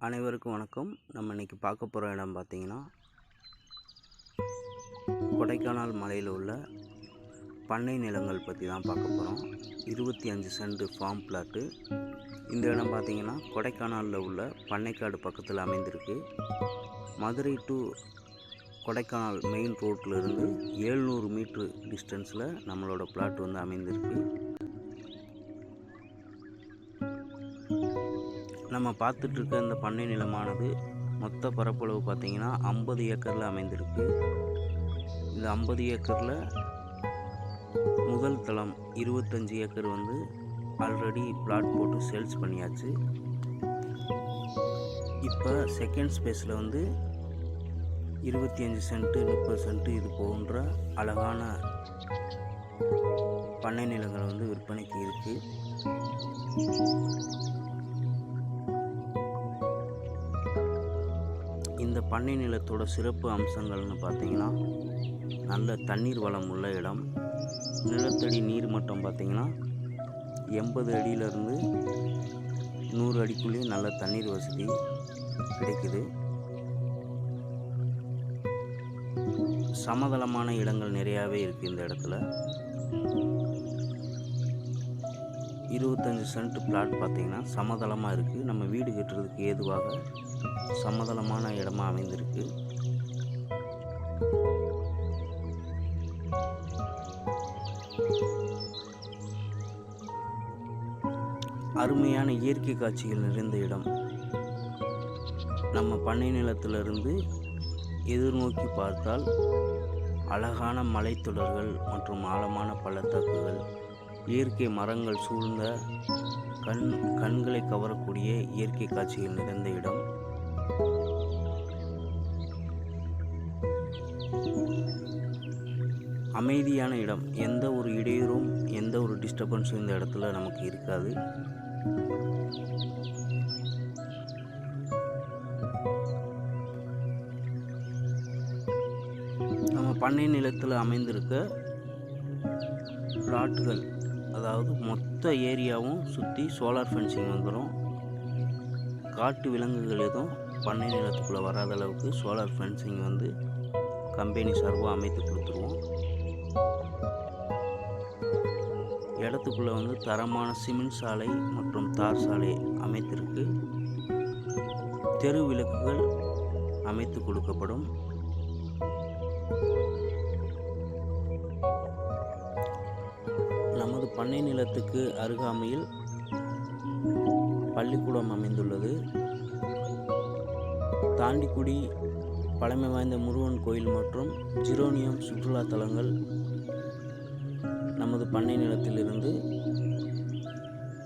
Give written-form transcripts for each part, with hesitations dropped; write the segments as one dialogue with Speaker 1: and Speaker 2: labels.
Speaker 1: அனைவருக்கும் வணக்கம். நம்ம இன்றைக்கி பார்க்க போகிற இடம் பார்த்திங்கன்னா, கொடைக்கானல் மலையில் உள்ள பண்ணை நிலங்கள் பற்றி தான் பார்க்க போகிறோம். 25 சென்ட் ஃபார்ம் பிளாட்டு. இந்த இடம் பார்த்திங்கன்னா கொடைக்கானலில் உள்ள பண்ணைக்காடு பக்கத்தில் அமைந்திருக்கு. மதுரை டு கொடைக்கானல் மெயின் ரோட்டிலிருந்து 700 மீட்ரு டிஸ்டன்ஸில் நம்மளோட பிளாட் வந்து அமைந்திருக்கு. நம்ம பார்த்துட்ருக்க இந்த பண்ணை நிலமானது மொத்த பரப்பளவு பார்த்திங்கன்னா 50 ஏக்கரில் அமைந்திருக்கு. இந்த 50 ஏக்கரில் முதல் தளம் 25 ஏக்கர் வந்து ஆல்ரெடி பிளாட் போட்டு சேல்ஸ் பண்ணியாச்சு. இப்போ செகண்ட் ஸ்பேஸில் வந்து 25 சென்ட்டு 30 சென்ட்டு இது போன்ற அழகான பண்ணை நிலங்கள் வந்து விற்பனைக்கு இருக்குது. இந்த பண்ணை நிலத்தோட சிறப்பு அம்சங்கள்னு பார்த்தீங்கன்னா, நல்ல தண்ணீர் வளம் உள்ள இடம். நிலத்தடி நீர் மட்டம் பார்த்திங்கன்னா 80 அடியிலிருந்து 100 அடிக்குள்ளேயே நல்ல தண்ணீர் வசதி கிடைக்குது. சமதளமான இடங்கள் நிறையாவே இருக்குது இந்த இடத்துல. 25 சென்ட் பிளாட் பார்த்திங்கன்னா சமதளமாக இருக்குது. நம்ம வீடு கட்டுறதுக்கு ஏதுவாக சமதளமான இடமா அமைந்திருக்கு. அருமையான இயற்கை காட்சிகள் நிறைந்த இடம். நம்ம பண்ணை நிலத்திலிருந்து எதிர்நோக்கி பார்த்தால் அழகான மலைத்தொடர்கள் மற்றும் ஆழமான பள்ளத்தாக்குகள், இயற்கை மரங்கள் சூழ்ந்த கண்களை கவரக்கூடிய இயற்கை காட்சிகள் நிறைந்த இடம். அமைதியான இடம். எந்த ஒரு இடையூறும் எந்த ஒரு டிஸ்டர்பன்ஸும் இந்த இடத்துல நமக்கு இருக்காது. நம்ம பண்ணை நிலத்தில் அமைந்திருக்க பிளாட்டுகள், அதாவது மொத்த ஏரியாவும் சுற்றி சோலார் ஃபென்சிங் வந்துடும். காட்டு விலங்குகள் எதுவும் பண்ணை நிலத்துக்குள்ளே வராத அளவுக்கு சோலார் ஃபென்சிங் வந்து கம்பெனி சார்பாக அமைத்து கொடுத்துருவோம். இடத்துக்குள்ளே வந்து தரமான சிமெண்ட் சாலை மற்றும் தார் சாலை அமைத்திருக்கு. தெரு விளக்குகள் அமைத்து கொடுக்கப்படும். நமது பண்ணை நிலத்துக்கு அருகாமையில் பள்ளிக்கூடம் அமைந்துள்ளது. தாண்டிக்குடி பழமை வாய்ந்த முருகன் கோயில் மற்றும் ஜிரோனியம் சுற்றுலா தலங்கள் நமது பண்ணை நிலத்திலிருந்து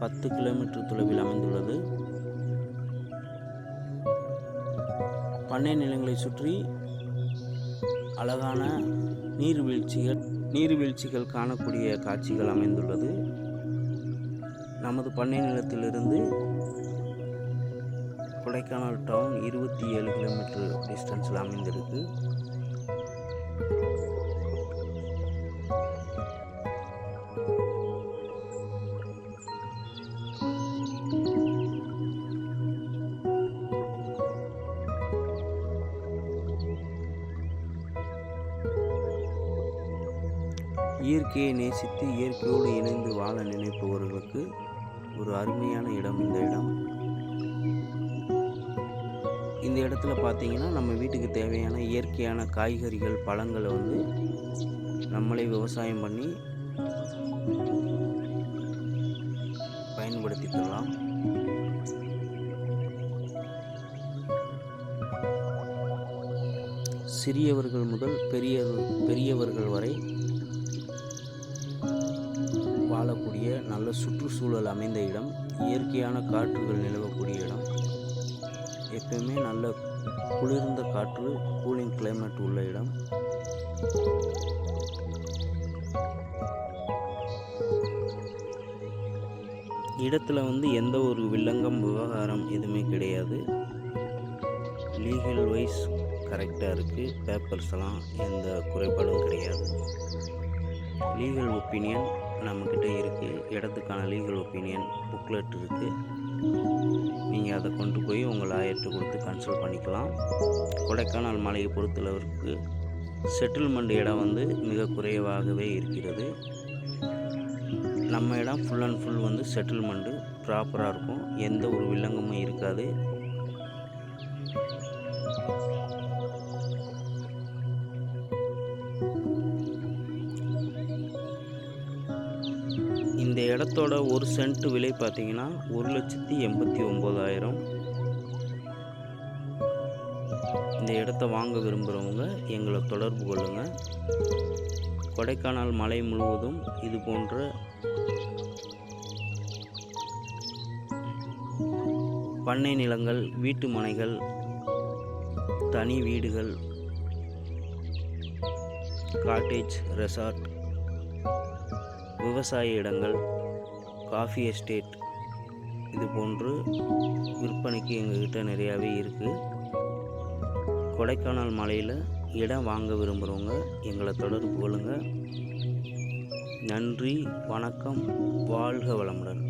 Speaker 1: 10 கிலோமீட்டர் தொலைவில் அமைந்துள்ளது. பண்ணை நிலங்களை சுற்றி அழகான நீர்வீழ்ச்சிகள் காணக்கூடிய காட்சிகள் அமைந்துள்ளது. நமது பண்ணை நிலத்திலிருந்து கொடைக்கானல் டவுன் 27 கிலோமீட்டர் டிஸ்டன்ஸில் அமைந்திருக்கு. இயற்கையை நேசித்து இயற்கையோடு இணைந்து வாழ நினைப்பவர்களுக்கு ஒரு அருமையான இடம் இந்த இடம். இந்த இடத்துல பார்த்தீங்கன்னா நம்ம வீட்டுக்கு தேவையான இயற்கையான காய்கறிகள், பழங்களை வந்து நம்மளே விவசாயம் பண்ணி பயன்படுத்திக்கலாம். சிறியவர்கள் முதல் பெரியவர்கள் வரை வாழக்கூடிய நல்ல சுற்றுச்சூழல் அமைந்த இடம். இயற்கையான காற்றுகள் நிலவக்கூடிய இடம். எப்பவுமே நல்ல குளிர்ந்த காற்று, கூலிங் கிளைமேட் உள்ள இடம். இடத்துல வந்து எந்த ஒரு வில்லங்கம் விவகாரம் எதுவுமே கிடையாது. லீகல் வைஸ் கரெக்டாக இருக்குது. பேப்பர்ஸ் எல்லாம் எந்த குறைபாடும் கிடையாது. லீகல் ஒப்பீனியன் நம்மக்கிட்ட இருக்குது. இடத்துக்கான லீகல் ஒப்பீனியன் புக்லெட் இருக்குது. நீங்கள் நீங்கள் அதை கொண்டு போய் உங்கள் லாயர்கிட்ட கொடுத்து கன்சல்ட் பண்ணிக்கலாம். கொடைக்கானல் மலையை பொறுத்தளவிற்கு செட்டில்மெண்ட் இடம் வந்து மிக குறைவாகவே இருக்கிறது. நம்ம இடம் ஃபுல் அண்ட் ஃபுல் வந்து செட்டில்மெண்ட்டு ப்ராப்பராக இருக்கும். எந்த ஒரு வில்லங்கமும் இருக்காது. இந்த இடத்தோட ஒரு சென்ட் விலை பார்த்தீங்கன்னா 1,89,000. இந்த இடத்த வாங்க விரும்புகிறவங்க எங்களை தொடர்பு கொள்ளுங்கள். கொடைக்கானல் மலை முழுவதும் இது போன்ற பண்ணை நிலங்கள், வீட்டு மனைகள், தனி வீடுகள், காட்டேஜ், ரெசார்ட், விவசாய இடங்கள், காஃபி எஸ்டேட் இது போன்று விற்பனைக்கு எங்ககிட்ட நிறையாவே இருக்குது. கொடைக்கானல் மலையில் இடம் வாங்க விரும்புகிறவங்க எங்களை தொடர்பு கொள்ளுங்கள். நன்றி, வணக்கம், வாழ்க வளமுடன்.